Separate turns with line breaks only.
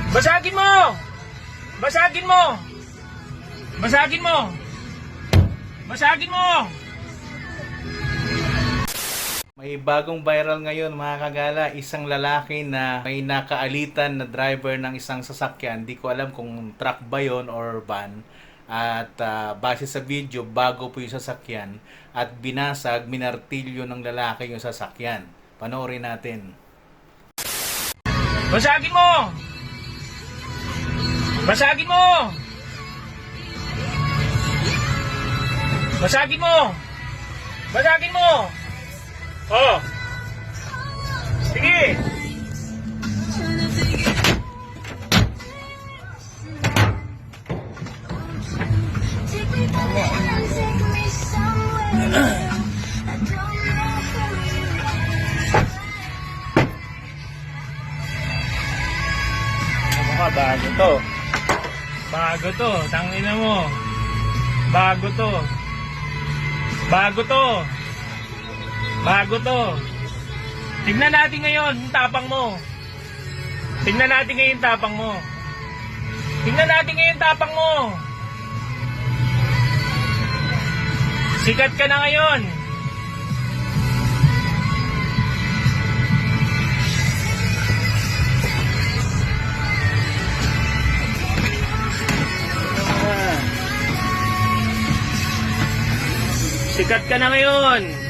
Basagin mo! Basagin mo! Basagin mo! Basagin mo!
May bagong viral ngayon mga kagala, isang lalaki na may nakaalitan na driver ng isang sasakyan. Di ko alam kung truck ba yun or van. At base sa video, bago po yung sasakyan at binasag, minartilyo ng lalaki yung sasakyan. Panoorin natin.
Basagin mo! Basagin mo! Basagin mo! Basagin mo! Oh! Sige! Bago to. Bago to. Tangina mo. Bago to. Bago to. Bago to. Tignan natin ngayon yung tapang mo. Tignan natin ngayon yung tapang mo. Tignan natin ngayon yung tapang mo. Sikat ka na ngayon. Sikat ka na ngayon.